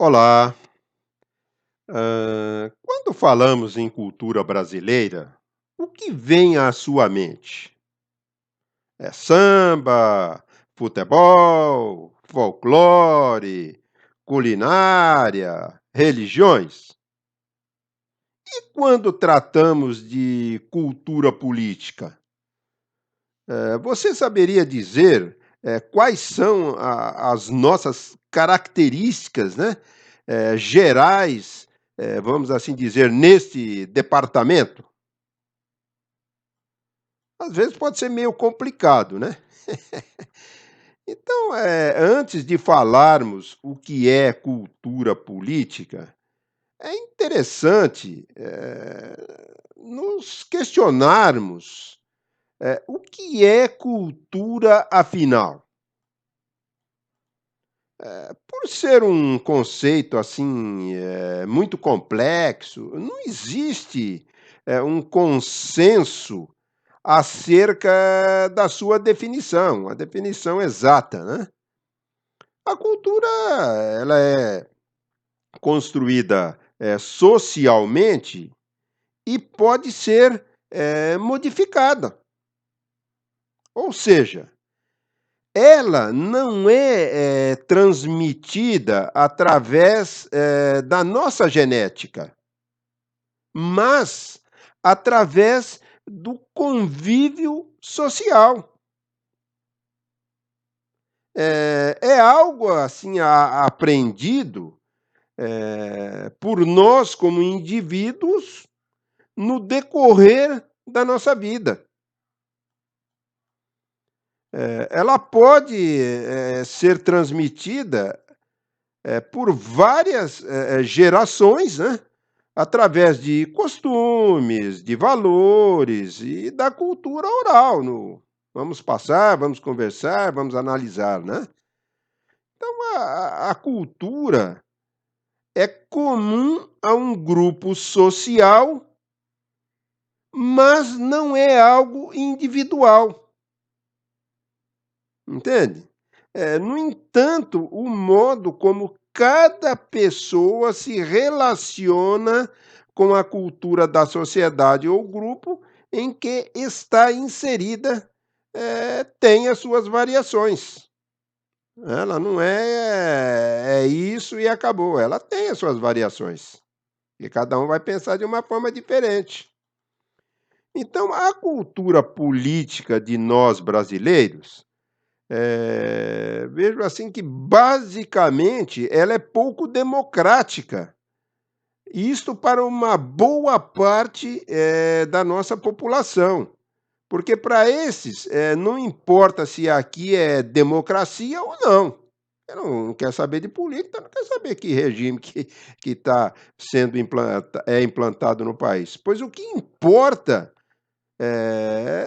Olá. Quando falamos em cultura brasileira, o que vem à sua mente? É samba, futebol, folclore, culinária, religiões? E quando tratamos de cultura política, você saberia dizer, quais são as nossas características, né, gerais, vamos assim dizer, neste departamento? Às vezes pode ser meio complicado, né. Então, antes de falarmos o que é cultura política, é interessante, nos questionarmos, o que é cultura afinal? Por ser um conceito, assim, muito complexo, não existe, um consenso acerca da sua definição, a definição exata, né. A cultura, ela é construída, socialmente e pode ser, modificada. Ou seja, ela não é, transmitida através, da nossa genética, mas através do convívio social. É algo assim aprendido, por nós como indivíduos no decorrer da nossa vida. Ela pode, ser transmitida, por várias, gerações, né, através de costumes, de valores e da cultura oral no vamos passar, vamos conversar, vamos analisar, né. Então a cultura é comum a um grupo social, mas não é algo individual, entende? No entanto, o modo como cada pessoa se relaciona com a cultura da sociedade ou grupo em que está inserida, tem as suas variações. Ela não é isso e acabou, ela tem as suas variações, e cada um vai pensar de uma forma diferente. Então, a cultura política de nós brasileiros, vejo assim que basicamente ela é pouco democrática. Isto para uma boa parte, da nossa população. Porque para esses, não importa se aqui é democracia ou não. Ele não quer saber de política, não quer saber que regime que está sendo implantado no país. Pois o que importa,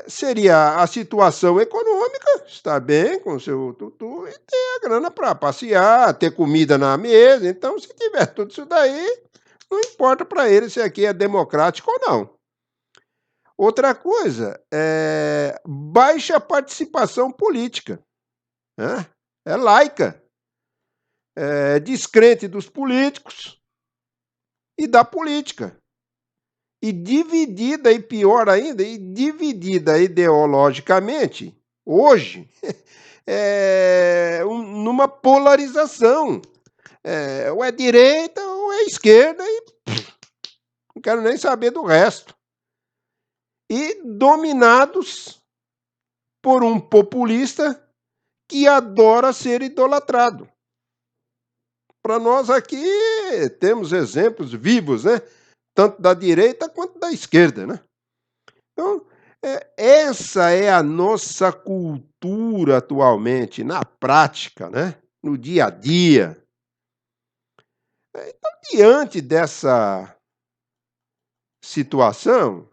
seria a situação econômica, estar bem com o seu tutu e ter a grana para passear, ter comida na mesa. Então, se tiver tudo isso daí, não importa para ele se aqui é democrático ou não. Outra coisa, baixa participação política, né, é laica, é descrente dos políticos e da política. E dividida, e pior ainda, e dividida ideologicamente, hoje, numa polarização, ou é direita ou é esquerda e não quero nem saber do resto. E dominados por um populista que adora ser idolatrado. Para nós aqui temos exemplos vivos, né, tanto da direita quanto da esquerda, né. Então, essa é a nossa cultura atualmente, na prática, né, no dia a dia. Então, diante dessa situação,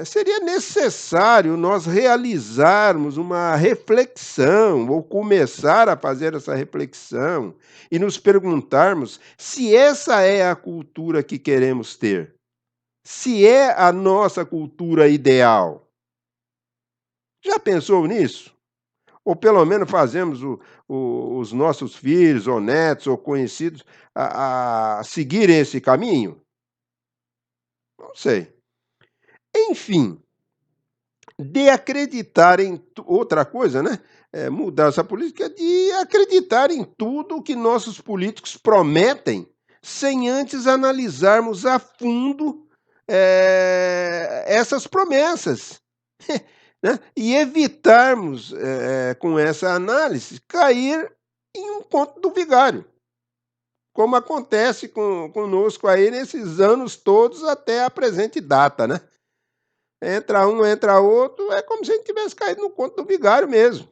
seria necessário nós realizarmos uma reflexão, ou começar a fazer essa reflexão, e nos perguntarmos se essa é a cultura que queremos ter, se é a nossa cultura ideal. Já pensou nisso? Ou pelo menos fazemos os nossos filhos, ou netos, ou conhecidos a seguirem esse caminho? Não sei. Enfim, de acreditar em outra coisa, né, mudar essa política, de acreditar em tudo que nossos políticos prometem, sem antes analisarmos a fundo, essas promessas, né, e evitarmos, com essa análise, cair em um conto do vigário, como acontece conosco aí nesses anos todos até a presente data, né. Entra um, entra outro, é como se a gente tivesse caído no conto do vigário mesmo.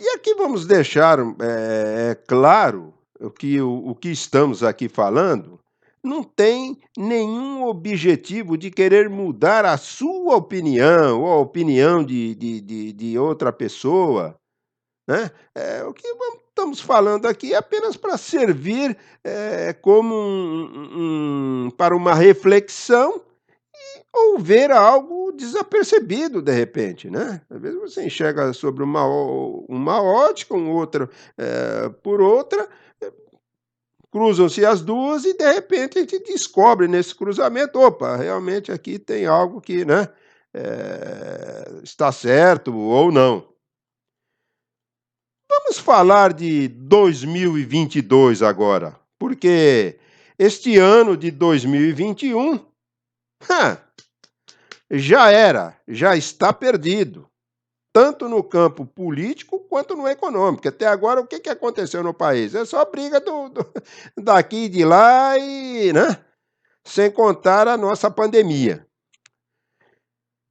E aqui vamos deixar, claro o que estamos aqui falando não tem nenhum objetivo de querer mudar a sua opinião ou a opinião de outra pessoa, né. O que estamos falando aqui é apenas para servir, como para uma reflexão ou ver algo desapercebido de repente, né. Às vezes você enxerga sobre uma ótica, outra, por outra, cruzam-se as 2 e de repente a gente descobre nesse cruzamento: "Opa, realmente aqui tem algo que, né, está certo ou não". Vamos falar de 2022 agora, porque este ano de 2021, já era, já está perdido, tanto no campo político quanto no econômico. Até agora, o que que aconteceu no país? É só briga daqui e de lá e, né, sem contar a nossa pandemia.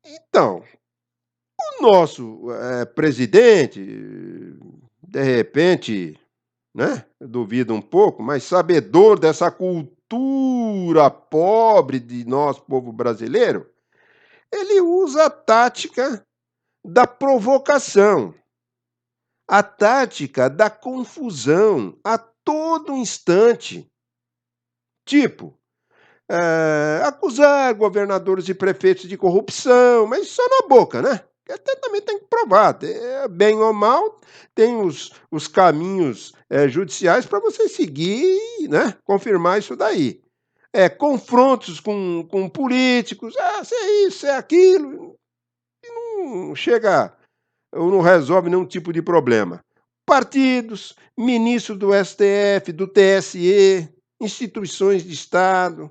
Então, o nosso, presidente, de repente, né, duvido um pouco, mas sabedor dessa cultura pobre de nós, povo brasileiro, ele usa a tática da provocação, a tática da confusão a todo instante. Tipo, acusar governadores e prefeitos de corrupção, mas só na boca, né? Que até também tem que provar, bem ou mal, tem os caminhos judiciais para você seguir e, né, confirmar isso daí. Confrontos com políticos, você é isso, você é aquilo, não chega ou não resolve nenhum tipo de problema. Partidos, ministro do STF, do TSE, instituições de Estado,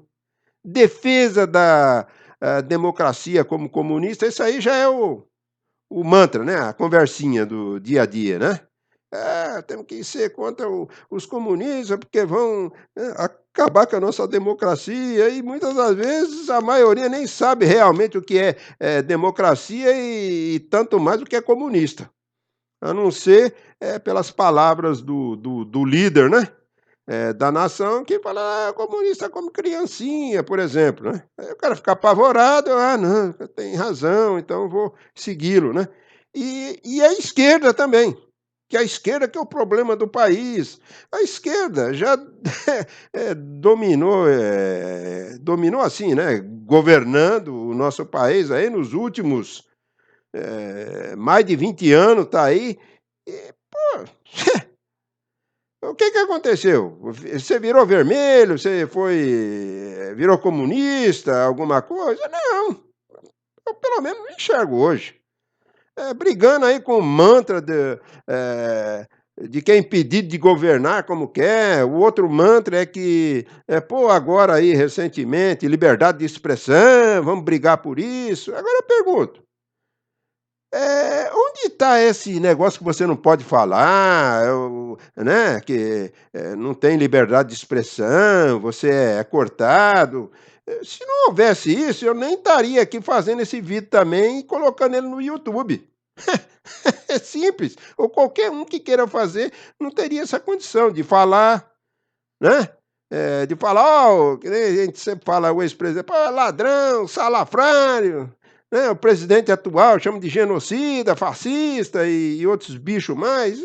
defesa da democracia como comunista, isso aí já é o mantra, né? A conversinha do dia a dia, né? Temos que ser contra os comunistas porque vão acabar com a nossa democracia e muitas das vezes a maioria nem sabe realmente o que é democracia e tanto mais o que é comunista, a não ser pelas palavras do líder, né? Da nação que fala: comunista como criancinha", por exemplo, né. Aí o cara fica apavorado: "Ah, não, tem razão, então eu vou segui-lo", né. E a esquerda também, que a esquerda que é o problema do país. A esquerda já dominou assim, né, governando o nosso país aí nos últimos, mais de 20 anos, tá aí, e pô, o que que aconteceu? Você virou vermelho, você virou comunista, alguma coisa? Não, eu pelo menos não enxergo hoje. Brigando aí com o mantra de que é impedido de governar como quer, o outro mantra é que, pô, agora aí recentemente, liberdade de expressão, vamos brigar por isso. Agora eu pergunto, onde está esse negócio que você não pode falar, né, que, não tem liberdade de expressão, você é cortado. Se não houvesse isso, eu nem estaria aqui fazendo esse vídeo também e colocando ele no YouTube. É simples, ou qualquer um que queira fazer não teria essa condição de falar, né, de falar: "Ó", que nem a gente sempre fala, o ex-presidente: "Pô, ladrão, salafrário", né, o presidente atual chama de genocida, fascista e outros bichos mais.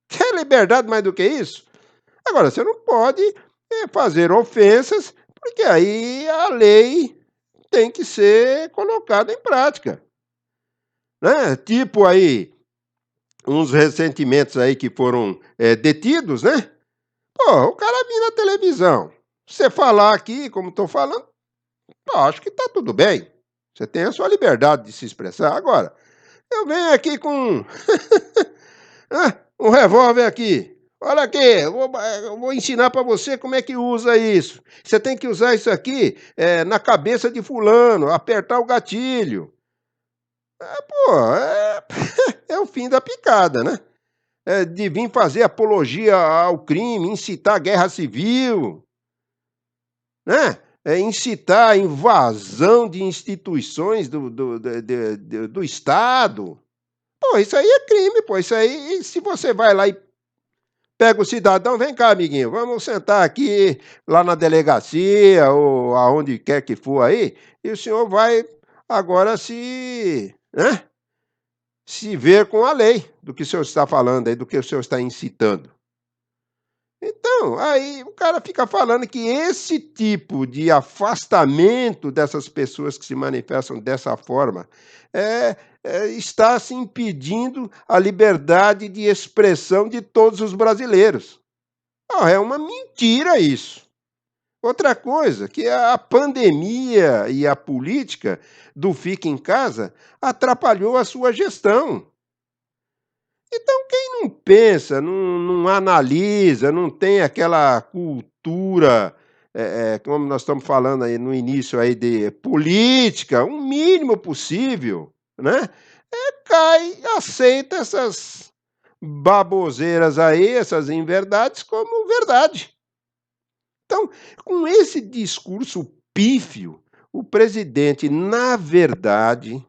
Quer liberdade mais do que isso? Agora, você não pode, fazer ofensas, porque aí a lei tem que ser colocada em prática, né? Tipo aí, uns ressentimentos aí que foram detidos, né? Pô, o cara vir na televisão, você falar aqui, como estou falando, eu acho que está tudo bem. Você tem a sua liberdade de se expressar. Agora, eu venho aqui com um revólver aqui. Olha aqui, eu vou ensinar para você como é que usa isso. Você tem que usar isso aqui na cabeça de fulano, apertar o gatilho. Pô, é o fim da picada, né? De vir fazer apologia ao crime, incitar a guerra civil, né? Incitar a invasão de instituições do Estado. Pô, isso aí é crime, pô. Isso aí, se você vai lá e pega o cidadão, vem cá, amiguinho, vamos sentar aqui lá na delegacia ou aonde quer que for aí, e o senhor vai agora né, se ver com a lei do que o senhor está falando aí, do que o senhor está incitando. Então, aí o cara fica falando que esse tipo de afastamento dessas pessoas que se manifestam dessa forma está se impedindo a liberdade de expressão de todos os brasileiros. É uma mentira isso. Outra coisa, que a pandemia e a política do fica em casa atrapalhou a sua gestão. Então, quem não pensa, não analisa, não tem aquela cultura, como nós estamos falando aí no início aí de política, um mínimo possível, né? Cai, aceita essas baboseiras aí, essas inverdades como verdade. Então, com esse discurso pífio, o presidente, na verdade,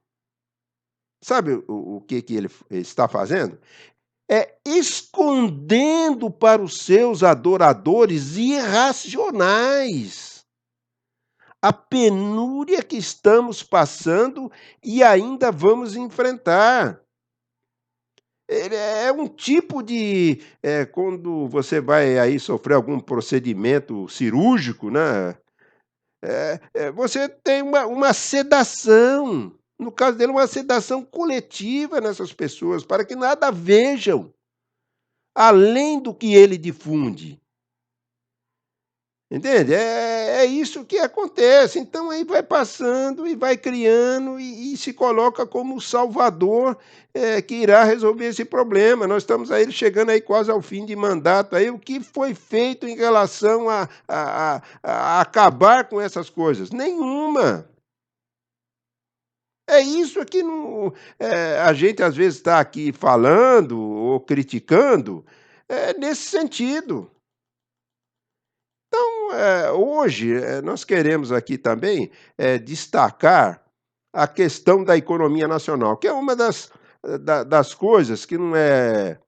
sabe o que ele está fazendo? Escondendo para os seus adoradores irracionais a penúria que estamos passando e ainda vamos enfrentar. Ele é um tipo de quando você vai aí sofrer algum procedimento cirúrgico, né, você tem uma sedação, no caso dele, uma sedação coletiva nessas pessoas, para que nada vejam, além do que ele difunde. Entende? É isso que acontece. Então aí vai passando e vai criando e se coloca como o salvador, que irá resolver esse problema. Nós estamos aí chegando aí quase ao fim de mandato aí. O que foi feito em relação a acabar com essas coisas? Nenhuma. É isso que a gente às vezes está aqui falando ou criticando, nesse sentido. Hoje, nós queremos aqui também destacar a questão da economia nacional, que é uma das coisas que não é,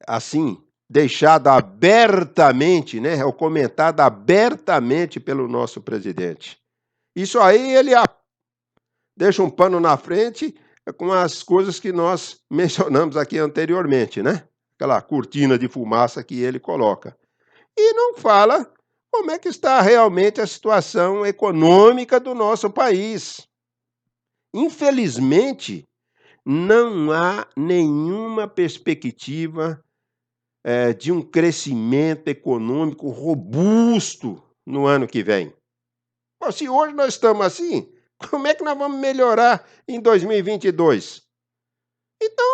assim, deixada abertamente, né, ou comentada abertamente pelo nosso presidente. Isso aí ele deixa um pano na frente com as coisas que nós mencionamos aqui anteriormente, né? Aquela cortina de fumaça que ele coloca. E não fala como é que está realmente a situação econômica do nosso país. Infelizmente, não há nenhuma perspectiva de um crescimento econômico robusto no ano que vem. Pô, se hoje nós estamos assim, como é que nós vamos melhorar em 2022? Então,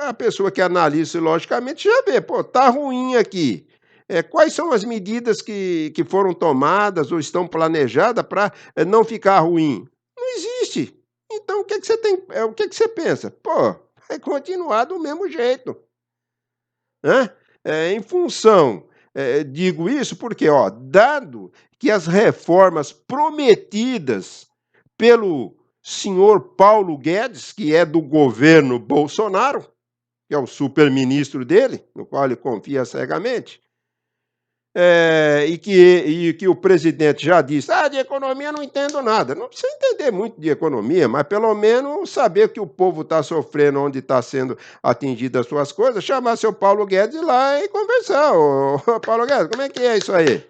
a pessoa que analisa logicamente já vê, pô, tá ruim aqui. Quais são as medidas que foram tomadas ou estão planejadas para não ficar ruim? Não existe. Então, o que você tem, o que você pensa? Pô, vai continuar do mesmo jeito, né? Em função, digo isso porque, ó, dado que as reformas prometidas pelo senhor Paulo Guedes, que é do governo Bolsonaro, que é o superministro dele, no qual ele confia cegamente, e que o presidente já disse: de economia não entendo nada. Não precisa entender muito de economia, mas pelo menos saber que o povo está sofrendo, onde está sendo atingidas as suas coisas, chamar seu Paulo Guedes lá e conversar. Ô, Paulo Guedes, como é que é isso aí?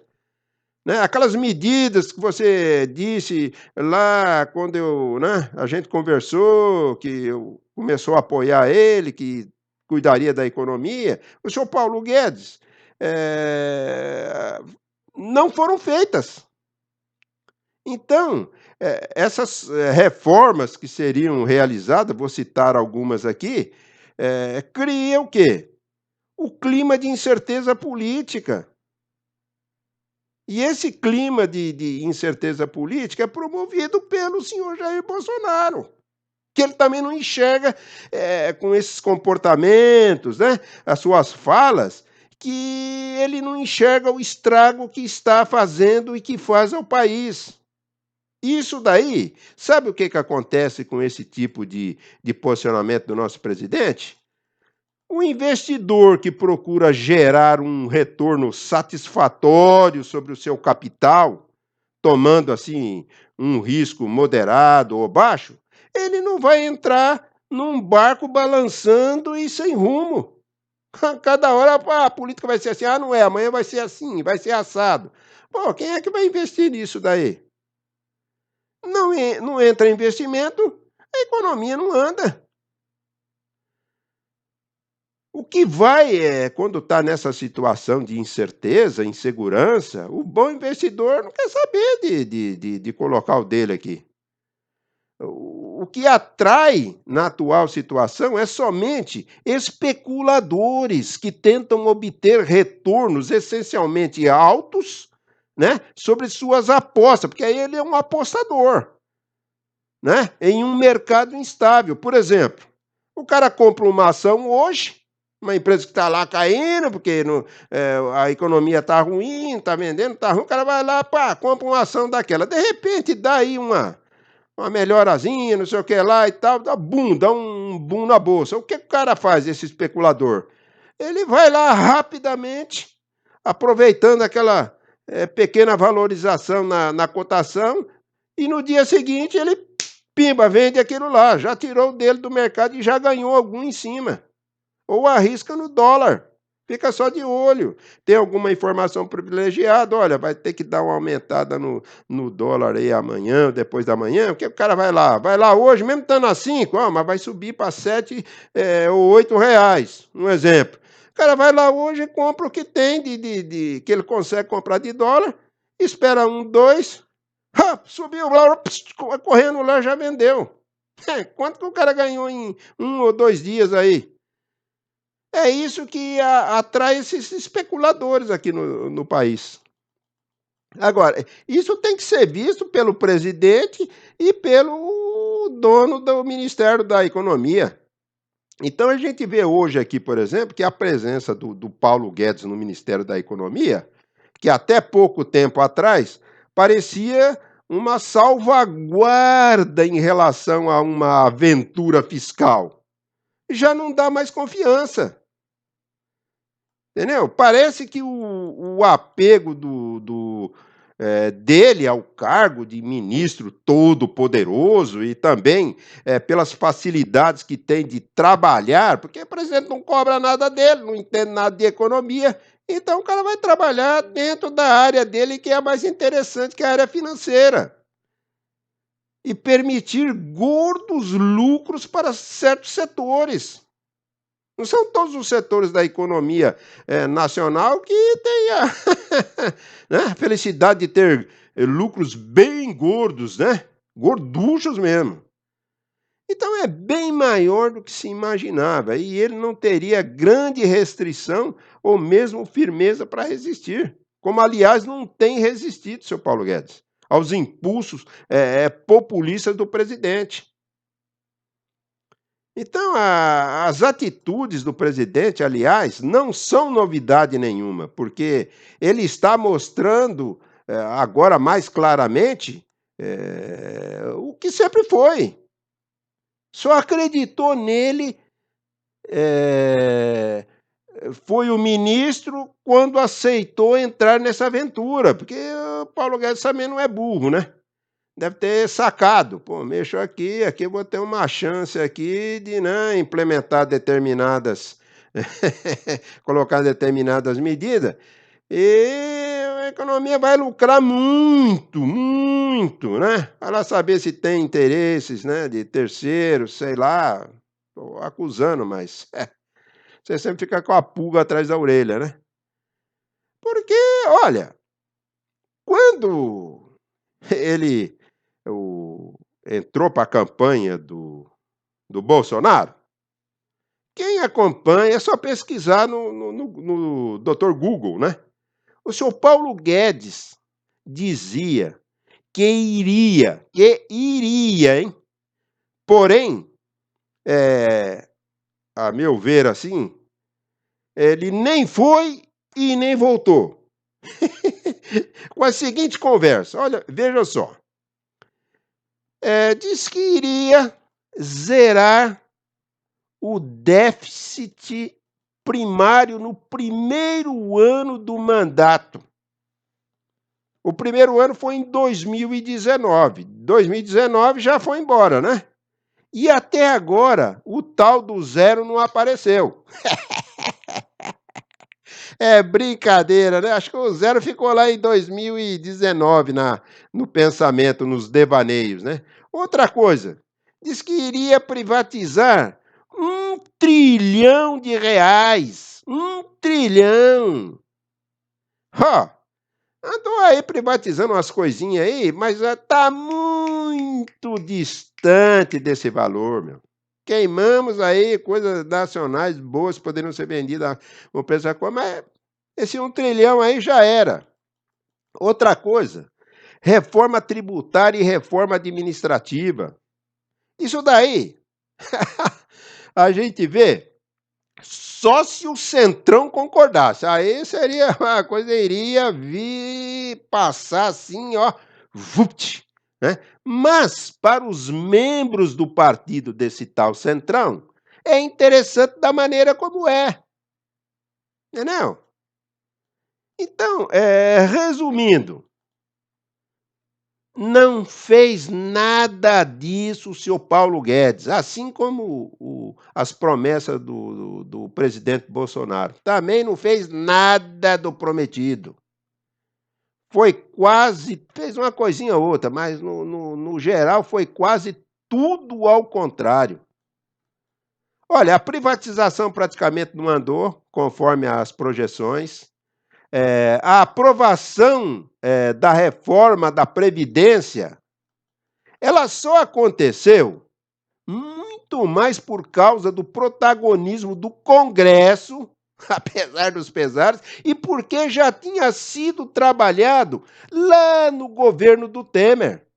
Né, aquelas medidas que você disse lá quando a gente conversou, que eu começou a apoiar ele, que cuidaria da economia, o senhor Paulo Guedes, eh, não foram feitas. Então, essas, reformas que seriam realizadas, vou citar algumas aqui, cria o quê? O clima de incerteza política. E esse clima de incerteza política é promovido pelo senhor Jair Bolsonaro, que ele também não enxerga, com esses comportamentos, né, as suas falas, que ele não enxerga o estrago que está fazendo e que faz ao país. Isso daí, sabe o que que acontece com esse tipo de posicionamento do nosso presidente? O investidor que procura gerar um retorno satisfatório sobre o seu capital, tomando assim um risco moderado ou baixo, ele não vai entrar num barco balançando e sem rumo. Cada hora a política vai ser assim, ah, não é, amanhã vai ser assim, vai ser assado. Pô, quem é que vai investir nisso daí? Não entra investimento, a economia não anda. O que vai é, quando está nessa situação de incerteza, insegurança, o bom investidor não quer saber de colocar o dele aqui. O que atrai na atual situação é somente especuladores que tentam obter retornos essencialmente altos, né, sobre suas apostas, porque aí ele é um apostador, né, em um mercado instável. Por exemplo, o cara compra uma ação hoje, uma empresa que está lá caindo, porque a economia está ruim, está vendendo, está ruim, o cara vai lá, pá, compra uma ação daquela. De repente dá aí uma melhorazinha, não sei o que lá e tal, dá um boom na bolsa. O que o cara faz, esse especulador? Ele vai lá rapidamente, aproveitando aquela pequena valorização na cotação, e no dia seguinte ele, pimba, vende aquilo lá, já tirou o dele do mercado e já ganhou algum em cima. Ou arrisca no dólar. Fica só de olho. Tem alguma informação privilegiada? Olha, vai ter que dar uma aumentada no dólar aí amanhã, depois da manhã. O que o cara vai lá? Vai lá hoje, mesmo estando a 5, mas vai subir para 7 ou 8 reais. Um exemplo. O cara vai lá hoje e compra o que tem que ele consegue comprar de dólar, espera um, dois, subiu lá, correndo lá, já vendeu. Quanto que o cara ganhou em 1 ou 2 dias aí? É isso que atrai esses especuladores aqui no país. Agora, isso tem que ser visto pelo presidente e pelo dono do Ministério da Economia. Então, a gente vê hoje aqui, por exemplo, que a presença do Paulo Guedes no Ministério da Economia, que até pouco tempo atrás parecia uma salvaguarda em relação a uma aventura fiscal, já não dá mais confiança. Entendeu? Parece que o apego dele ao cargo de ministro todo-poderoso e também pelas facilidades que tem de trabalhar, porque o presidente não cobra nada dele, não entende nada de economia, então o cara vai trabalhar dentro da área dele que é a mais interessante, que é a área financeira. E permitir gordos lucros para certos setores. Não são todos os setores da economia nacional que têm a, né, a felicidade de ter lucros bem gordos, né? Gorduchos mesmo. Então é bem maior do que se imaginava e ele não teria grande restrição ou mesmo firmeza para resistir, como aliás não tem resistido, seu Paulo Guedes, aos impulsos populistas do presidente. Então, as atitudes do presidente, aliás, não são novidade nenhuma, porque ele está mostrando, agora mais claramente, o que sempre foi. Só acreditou nele, eh, foi o ministro quando aceitou entrar nessa aventura, porque o Paulo Guedes também não é burro, né? Deve ter sacado, pô, mexo aqui eu vou ter uma chance aqui de, né, implementar determinadas colocar determinadas medidas, e economia vai lucrar muito, muito, né? Vai lá saber se tem interesses, né, de terceiros, sei lá, tô acusando, mas você sempre fica com a pulga atrás da orelha, né? Porque, olha, quando ele o entrou para a campanha do Bolsonaro, quem acompanha é só pesquisar no doutor Google, né? O senhor Paulo Guedes dizia que iria, hein? Porém, a meu ver, assim, ele nem foi e nem voltou. Com a seguinte conversa, olha, veja só. Diz que iria zerar o déficit primário no primeiro ano do mandato. O primeiro ano foi em 2019. 2019 já foi embora, né? E até agora, o tal do zero não apareceu. É brincadeira, né? Acho que o zero ficou lá em 2019 no pensamento, nos devaneios, né? Outra coisa, diz que iria privatizar 1 trilhão de reais. 1 trilhão. Ó, andou aí privatizando umas coisinhas aí, mas já tá muito distante desse valor, meu. Queimamos aí coisas nacionais boas que poderiam ser vendidas com preço da coisa, mas esse 1 trilhão aí já era. Outra coisa, reforma tributária e reforma administrativa. Isso daí, a gente vê só se o Centrão concordasse. Aí seria uma coisa, iria vir passar assim, ó, vupt, né? Mas para os membros do partido desse tal Centrão, é interessante da maneira como é, entendeu? Então, resumindo, não fez nada disso o senhor Paulo Guedes, assim como as promessas do presidente Bolsonaro. Também não fez nada do prometido. Foi quase, fez uma coisinha ou outra, mas no geral foi quase tudo ao contrário. Olha, a privatização praticamente não andou, conforme as projeções. A aprovação da reforma da Previdência, ela só aconteceu muito mais por causa do protagonismo do Congresso, apesar dos pesares, e porque já tinha sido trabalhado lá no governo do Temer.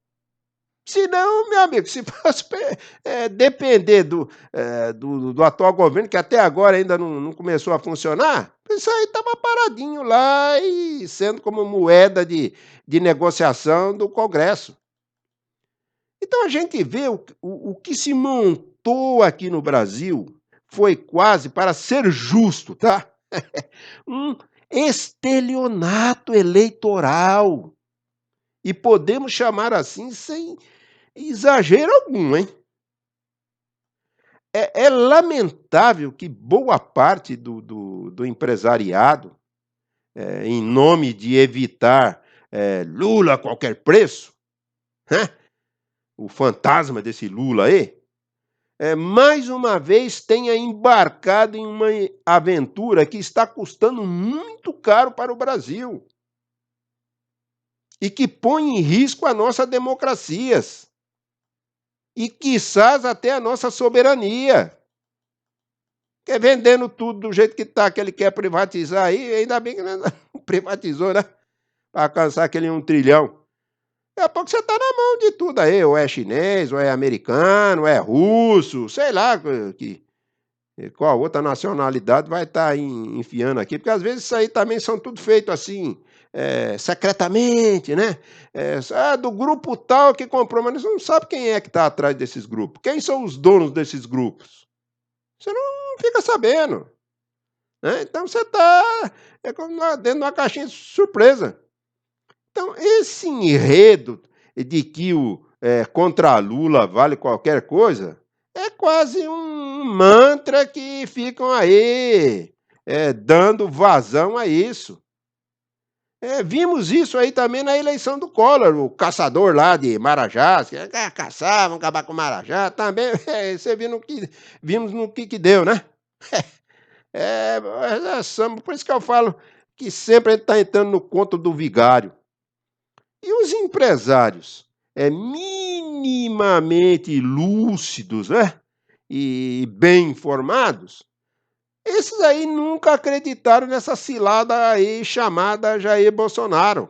Se não, meu amigo, se fosse depender do atual governo, que até agora ainda não começou a funcionar, isso aí estava paradinho lá e sendo como moeda de negociação do Congresso. Então a gente vê o que se montou aqui no Brasil foi quase, para ser justo, tá? Um estelionato eleitoral. E podemos chamar assim sem exagero algum, hein? É lamentável que boa parte do empresariado, em nome de evitar Lula a qualquer preço, né? O fantasma desse Lula aí, mais uma vez tenha embarcado em uma aventura que está custando muito caro para o Brasil e que põe em risco as nossas democracias e, quiçás, até a nossa soberania. Quer vendendo tudo do jeito que está, que ele quer privatizar aí, ainda bem que não privatizou, né? Para alcançar aquele 1 trilhão. Daqui a pouco você está na mão de tudo aí, ou é chinês, ou é americano, ou é russo, sei lá qual outra nacionalidade vai estar enfiando aqui, porque às vezes isso aí também são tudo feito assim, secretamente, né? Do grupo tal que comprou, mas você não sabe quem é que está atrás desses grupos. Quem são os donos desses grupos? Você não fica sabendo, né? Então você está como dentro de uma caixinha de surpresa. Então, esse enredo de que contra Lula vale qualquer coisa é quase um mantra que ficam aí dando vazão a isso. Vimos isso aí também na eleição do Collor, o caçador lá de Marajás, que caçar, vamos acabar com o Marajá, também, você viu vimos no que deu, né. Por isso que eu falo que sempre a gente está entrando no conto do vigário. E os empresários, minimamente lúcidos, né, e bem informados, esses aí nunca acreditaram nessa cilada aí chamada Jair Bolsonaro.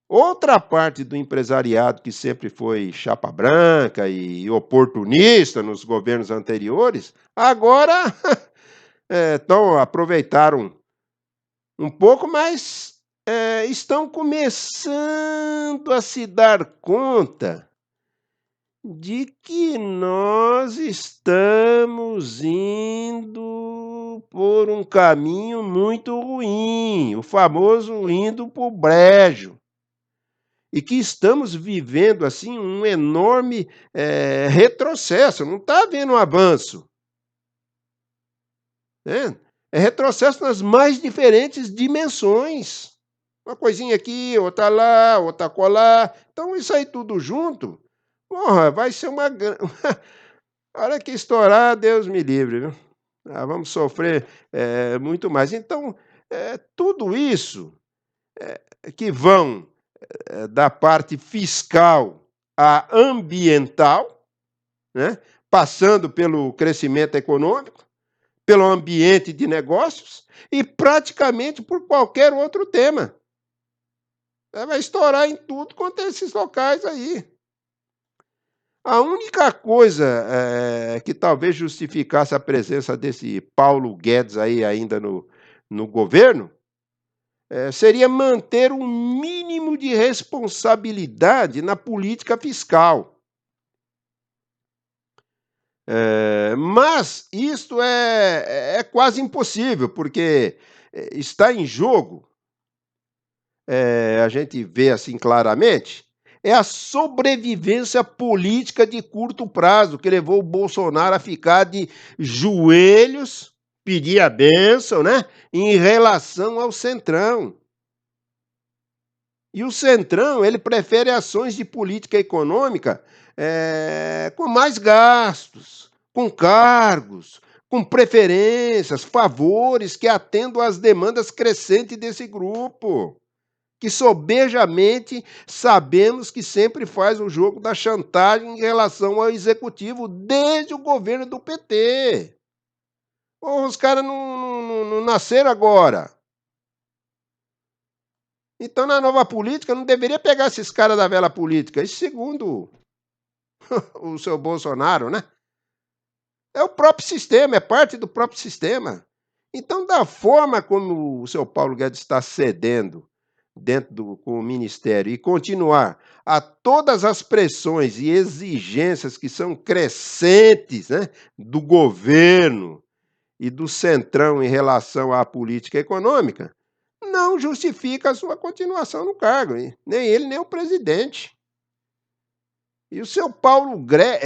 Outra parte do empresariado que sempre foi chapa branca e oportunista nos governos anteriores, agora aproveitaram um pouco, mas estão começando a se dar conta de que nós estamos indo por um caminho muito ruim, o famoso indo para o brejo. E que estamos vivendo, assim, um enorme, retrocesso, não está havendo um avanço, né. É retrocesso nas mais diferentes dimensões. Uma coisinha aqui, outra lá, outra acolá. Então isso aí tudo junto, porra, vai ser uma gran a hora que estourar, Deus me livre, viu. Vamos sofrer, muito mais. Então, tudo isso, que vão da parte fiscal à ambiental, né, passando pelo crescimento econômico, pelo ambiente de negócios e praticamente por qualquer outro tema. Vai estourar em tudo quanto é esses locais aí. A única coisa, que talvez justificasse a presença desse Paulo Guedes aí ainda no governo, seria manter um mínimo de responsabilidade na política fiscal. Mas isto é quase impossível, porque, está em jogo, a gente vê assim claramente, é a sobrevivência política de curto prazo que levou o Bolsonaro a ficar de joelhos, pedir a bênção, né, em relação ao Centrão. E o Centrão, ele prefere ações de política econômica, com mais gastos, com cargos, com preferências, favores que atendam às demandas crescentes desse grupo, que sobejamente sabemos que sempre faz o jogo da chantagem em relação ao executivo desde o governo do PT. Os caras não nasceram agora. Então, na nova política, não deveria pegar esses caras da velha política. Isso segundo o seu Bolsonaro, né? É o próprio sistema, é parte do próprio sistema. Então, da forma como o seu Paulo Guedes está cedendo com o ministério e continuar a todas as pressões e exigências que são crescentes, né, do governo e do centrão em relação à política econômica, não justifica a sua continuação no cargo, hein? Nem ele, nem o presidente. E o seu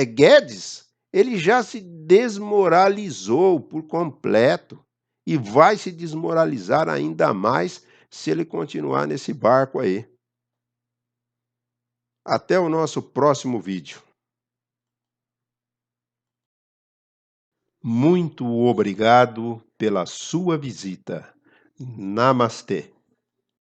Guedes, ele já se desmoralizou por completo e vai se desmoralizar ainda mais se ele continuar nesse barco aí. Até o nosso próximo vídeo. Muito obrigado pela sua visita. Namastê.